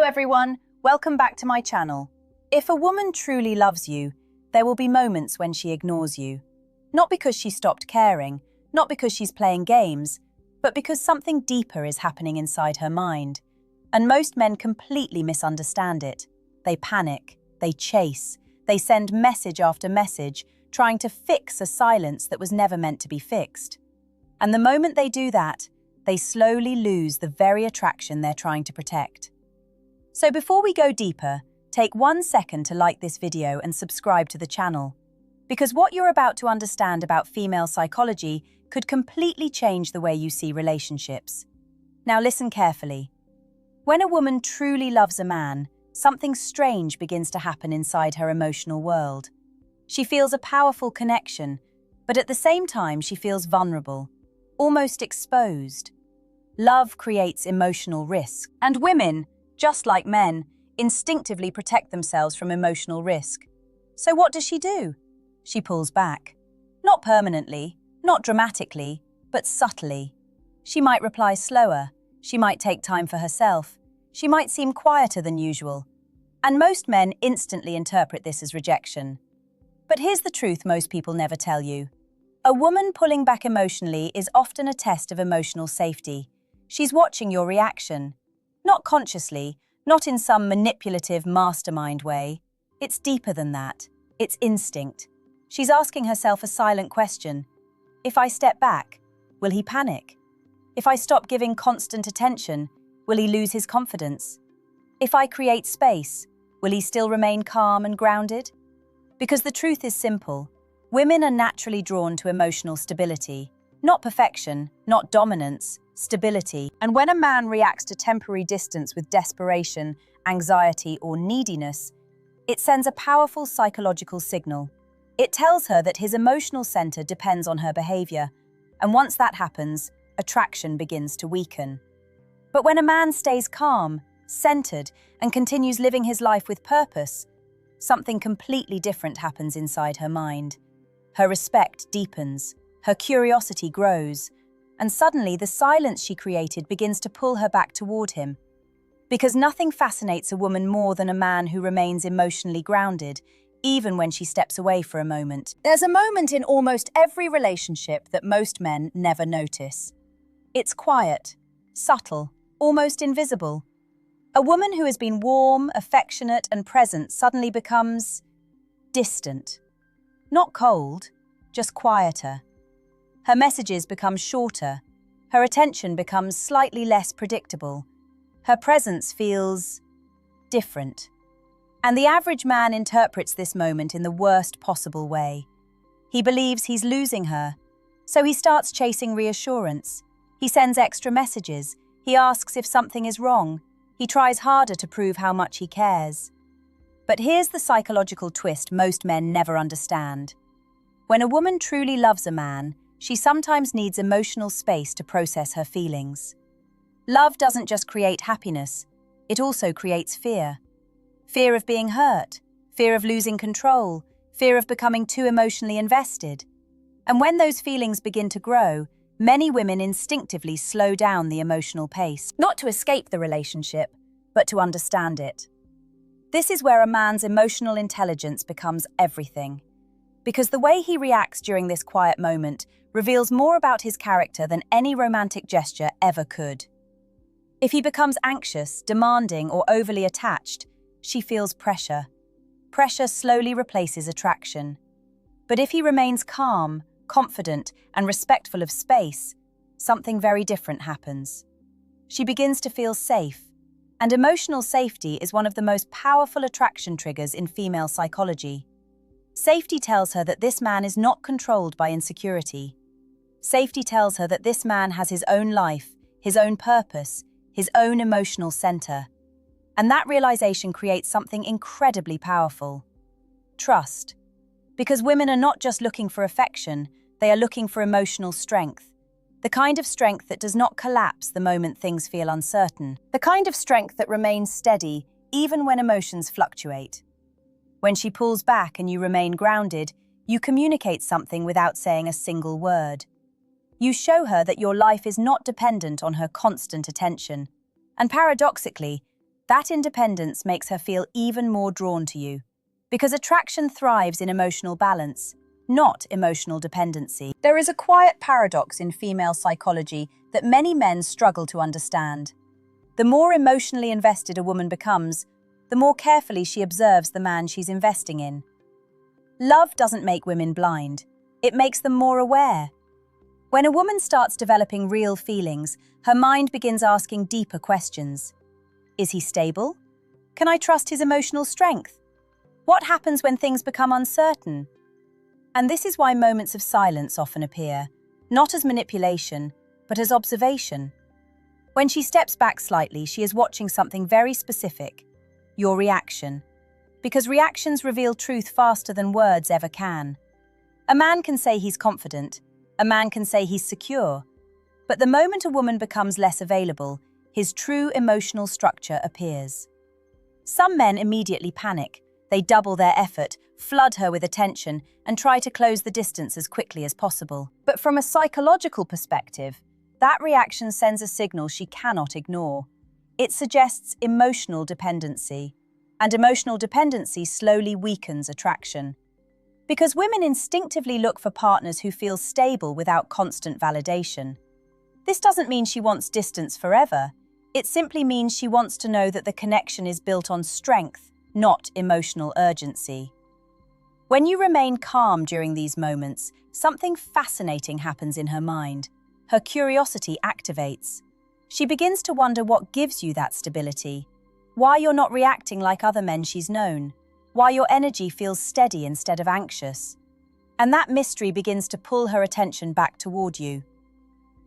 everyone, welcome back to my channel. If a woman truly loves you, there will be moments when she ignores you. Not because she stopped caring, not because she's playing games, but because something deeper is happening inside her mind. And most men completely misunderstand it. They panic, they chase, they send message after message, trying to fix a silence that was never meant to be fixed. And the moment they do that, they slowly lose the very attraction they're trying to protect. So before we go deeper, take 1 second to like this video and subscribe to the channel. Because what you're about to understand about female psychology could completely change the way you see relationships. Now listen carefully. When a woman truly loves a man, something strange begins to happen inside her emotional world. She feels a powerful connection, but at the same time she feels vulnerable, almost exposed. Love creates emotional risk, and women, just like men, instinctively protect themselves from emotional risk. So what does she do? She pulls back. Not permanently, not dramatically, but subtly. She might reply slower. She might take time for herself. She might seem quieter than usual. And most men instantly interpret this as rejection. But here's the truth most people never tell you. A woman pulling back emotionally is often a test of emotional safety. She's watching your reaction. Not consciously, not in some manipulative mastermind way. It's deeper than that. It's instinct. She's asking herself a silent question. If I step back, will he panic? If I stop giving constant attention, will he lose his confidence? If I create space, will he still remain calm and grounded? Because the truth is simple. Women are naturally drawn to emotional stability. Not perfection, not dominance, stability. And when a man reacts to temporary distance with desperation, anxiety, or neediness, it sends a powerful psychological signal. It tells her that his emotional center depends on her behavior, and once that happens, attraction begins to weaken. But when a man stays calm, centered, and continues living his life with purpose, something completely different happens inside her mind. Her respect deepens, her curiosity grows, and suddenly the silence she created begins to pull her back toward him. Because nothing fascinates a woman more than a man who remains emotionally grounded, even when she steps away for a moment. There's a moment in almost every relationship that most men never notice. It's quiet, subtle, almost invisible. A woman who has been warm, affectionate, and present suddenly becomes distant. Not cold, just quieter. Her messages become shorter. Her attention becomes slightly less predictable. Her presence feels different. And the average man interprets this moment in the worst possible way. He believes he's losing her, so he starts chasing reassurance. He sends extra messages. He asks if something is wrong. He tries harder to prove how much he cares. But here's the psychological twist most men never understand. When a woman truly loves a man, she sometimes needs emotional space to process her feelings. Love doesn't just create happiness, it also creates fear. Fear of being hurt, fear of losing control, fear of becoming too emotionally invested. And when those feelings begin to grow, many women instinctively slow down the emotional pace, not to escape the relationship, but to understand it. This is where a man's emotional intelligence becomes everything. Because the way he reacts during this quiet moment reveals more about his character than any romantic gesture ever could. If he becomes anxious, demanding, or overly attached, she feels pressure. Pressure slowly replaces attraction. But if he remains calm, confident, and respectful of space, something very different happens. She begins to feel safe, and emotional safety is one of the most powerful attraction triggers in female psychology. Safety tells her that this man is not controlled by insecurity. Safety tells her that this man has his own life, his own purpose, his own emotional center. And that realization creates something incredibly powerful. Trust. Because women are not just looking for affection, they are looking for emotional strength. The kind of strength that does not collapse the moment things feel uncertain. The kind of strength that remains steady even when emotions fluctuate. When she pulls back and you remain grounded, you communicate something without saying a single word. You show her that your life is not dependent on her constant attention. And paradoxically, That independence makes her feel even more drawn to you. Because attraction thrives in emotional balance, not emotional dependency. There is a quiet paradox in female psychology that many men struggle to understand. The more emotionally invested a woman becomes, the more carefully she observes the man she's investing in. Love doesn't make women blind. It makes them more aware. When a woman starts developing real feelings, her mind begins asking deeper questions. Is he stable? Can I trust his emotional strength? What happens when things become uncertain? And this is why moments of silence often appear, not as manipulation, but as observation. When she steps back slightly, she is watching something very specific, your reaction. Because reactions reveal truth faster than words ever can. A man can say he's confident, a man can say he's secure, but the moment a woman becomes less available, his true emotional structure appears. Some men immediately panic. They double their effort, flood her with attention, and try to close the distance as quickly as possible. But from a psychological perspective, that reaction sends a signal she cannot ignore. It suggests emotional dependency, and emotional dependency slowly weakens attraction. Because women instinctively look for partners who feel stable without constant validation. This doesn't mean she wants distance forever. It simply means she wants to know that the connection is built on strength, not emotional urgency. When you remain calm during these moments, something fascinating happens in her mind. Her curiosity activates. She begins to wonder what gives you that stability, why you're not reacting like other men she's known, why your energy feels steady instead of anxious. And that mystery begins to pull her attention back toward you.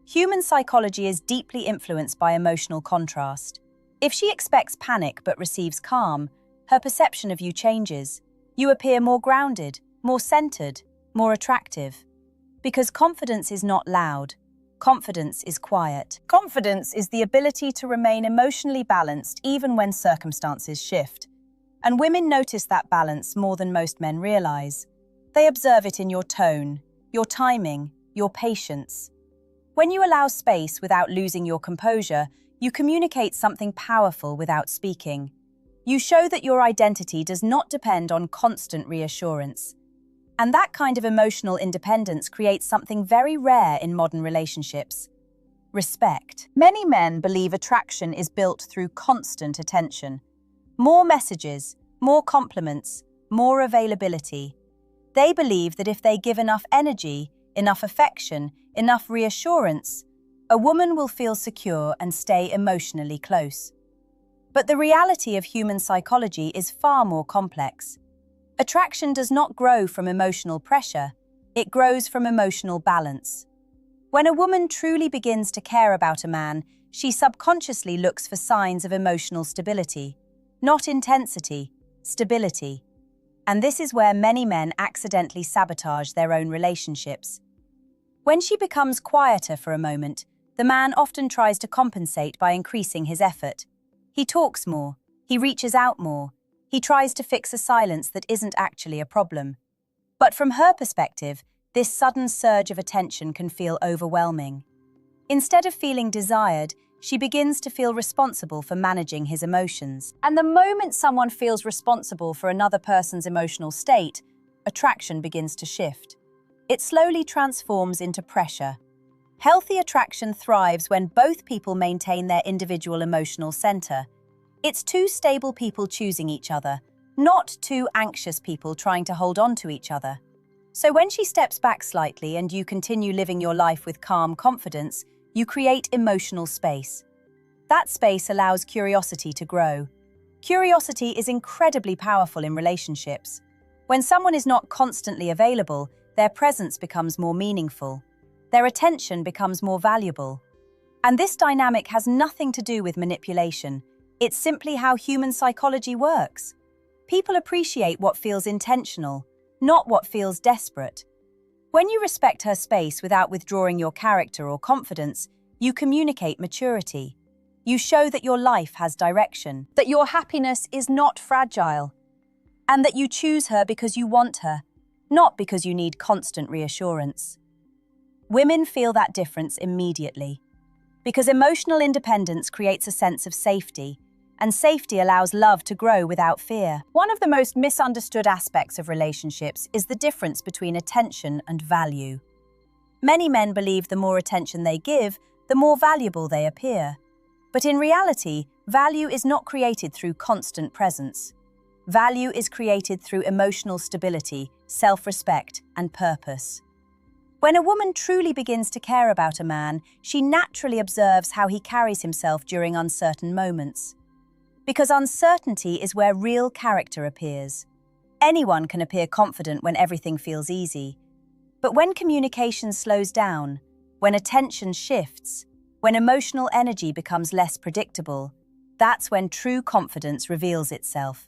Human psychology is deeply influenced by emotional contrast. If she expects panic but receives calm, her perception of you changes. You appear more grounded, more centered, more attractive. Because confidence is not loud. Confidence is quiet. Confidence is the ability to remain emotionally balanced even when circumstances shift. And women notice that balance more than most men realize. They observe it in your tone, your timing, your patience. When you allow space without losing your composure, you communicate something powerful without speaking. You show that your identity does not depend on constant reassurance. And that kind of emotional independence creates something very rare in modern relationships: respect. Many men believe attraction is built through constant attention. More messages, more compliments, more availability. They believe that if they give enough energy, enough affection, enough reassurance, a woman will feel secure and stay emotionally close. But the reality of human psychology is far more complex. Attraction does not grow from emotional pressure, it grows from emotional balance. When a woman truly begins to care about a man, she subconsciously looks for signs of emotional stability. Not intensity, stability. And this is where many men accidentally sabotage their own relationships. When she becomes quieter for a moment, the man often tries to compensate by increasing his effort. He talks more, he reaches out more, he tries to fix a silence that isn't actually a problem. But from her perspective, this sudden surge of attention can feel overwhelming. Instead of feeling desired, she begins to feel responsible for managing his emotions. And the moment someone feels responsible for another person's emotional state, attraction begins to shift. It slowly transforms into pressure. Healthy attraction thrives when both people maintain their individual emotional center. It's two stable people choosing each other, not two anxious people trying to hold on to each other. So when she steps back slightly and you continue living your life with calm confidence, you create emotional space. That space allows curiosity to grow. Curiosity is incredibly powerful in relationships. When someone is not constantly available, their presence becomes more meaningful. Their attention becomes more valuable. And this dynamic has nothing to do with manipulation. It's simply how human psychology works. People appreciate what feels intentional, not what feels desperate. When you respect her space without withdrawing your character or confidence, you communicate maturity. You show that your life has direction, that your happiness is not fragile, and that you choose her because you want her, not because you need constant reassurance. Women feel that difference immediately, because emotional independence creates a sense of safety, and safety allows love to grow without fear. One of the most misunderstood aspects of relationships is the difference between attention and value. Many men believe the more attention they give, the more valuable they appear. But in reality, value is not created through constant presence. Value is created through emotional stability, self-respect, and purpose. When a woman truly begins to care about a man, she naturally observes how he carries himself during uncertain moments. Because uncertainty is where real character appears. Anyone can appear confident when everything feels easy. But when communication slows down, when attention shifts, when emotional energy becomes less predictable, that's when true confidence reveals itself.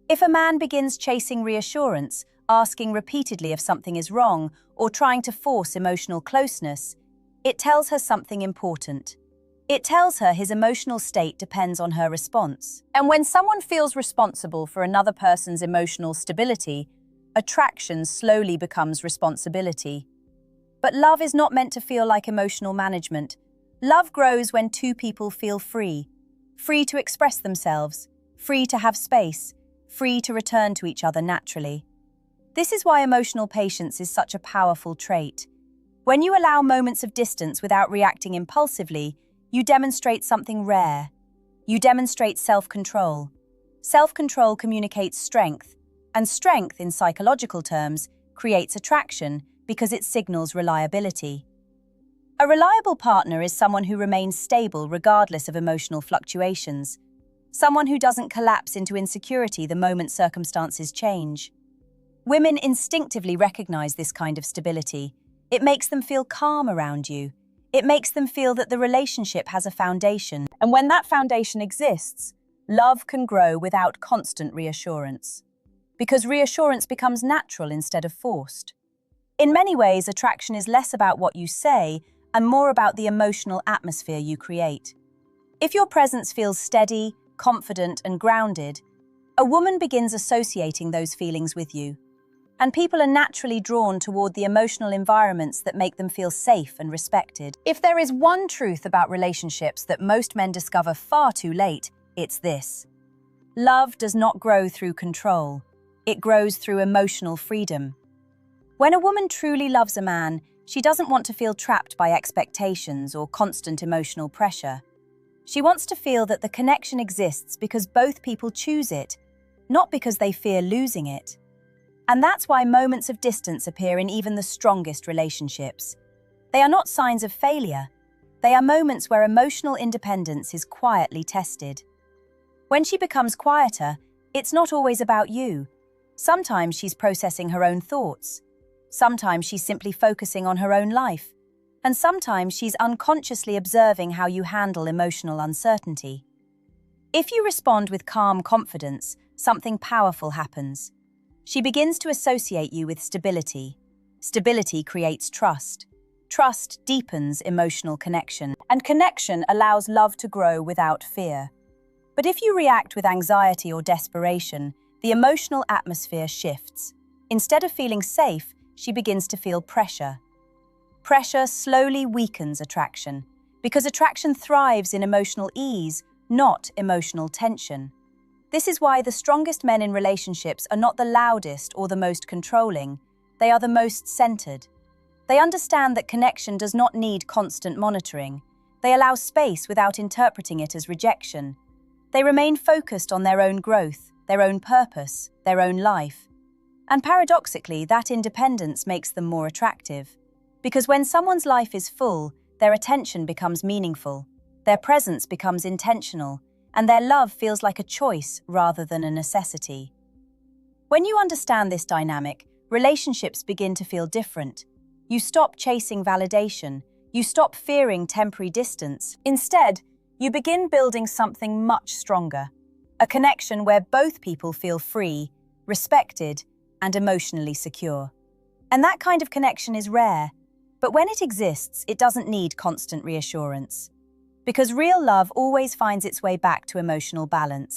If a man begins chasing reassurance, asking repeatedly if something is wrong, or trying to force emotional closeness, it tells her something important. It tells her his emotional state depends on her response. And when someone feels responsible for another person's emotional stability, attraction slowly becomes responsibility. But love is not meant to feel like emotional management. Love grows when two people feel free to express themselves, free to have space, free to return to each other naturally. This is why emotional patience is such a powerful trait. When you allow moments of distance without reacting impulsively, you demonstrate something rare. You demonstrate self-control. Self-control communicates strength, and strength, in psychological terms, creates attraction because it signals reliability. A reliable partner is someone who remains stable regardless of emotional fluctuations, someone who doesn't collapse into insecurity the moment circumstances change. Women instinctively recognize this kind of stability. It makes them feel calm around you. It makes them feel that the relationship has a foundation. And when that foundation exists, love can grow without constant reassurance. Because reassurance becomes natural instead of forced. In many ways, attraction is less about what you say and more about the emotional atmosphere you create. If your presence feels steady, confident, and grounded, a woman begins associating those feelings with you. And people are naturally drawn toward the emotional environments that make them feel safe and respected. If there is one truth about relationships that most men discover far too late, it's this. Love does not grow through control. It grows through emotional freedom. When a woman truly loves a man, she doesn't want to feel trapped by expectations or constant emotional pressure. She wants to feel that the connection exists because both people choose it, not because they fear losing it. And that's why moments of distance appear in even the strongest relationships. They are not signs of failure. They are moments where emotional independence is quietly tested. When she becomes quieter, it's not always about you. Sometimes she's processing her own thoughts. Sometimes she's simply focusing on her own life. And sometimes she's unconsciously observing how you handle emotional uncertainty. If you respond with calm confidence, something powerful happens. She begins to associate you with stability. Stability creates trust. Trust deepens emotional connection, and connection allows love to grow without fear. But if you react with anxiety or desperation, the emotional atmosphere shifts. Instead of feeling safe, she begins to feel pressure. Pressure slowly weakens attraction, because attraction thrives in emotional ease, not emotional tension. This is why the strongest men in relationships are not the loudest or the most controlling. They are the most centered. They understand that connection does not need constant monitoring. They allow space without interpreting it as rejection. They remain focused on their own growth, their own purpose, their own life. And paradoxically, that independence makes them more attractive. Because when someone's life is full, their attention becomes meaningful, their presence becomes intentional, and their love feels like a choice rather than a necessity. When you understand this dynamic, relationships begin to feel different. You stop chasing validation. You stop fearing temporary distance. Instead, you begin building something much stronger, a connection where both people feel free, respected, and emotionally secure. And that kind of connection is rare, but when it exists, it doesn't need constant reassurance. Because real love always finds its way back to emotional balance.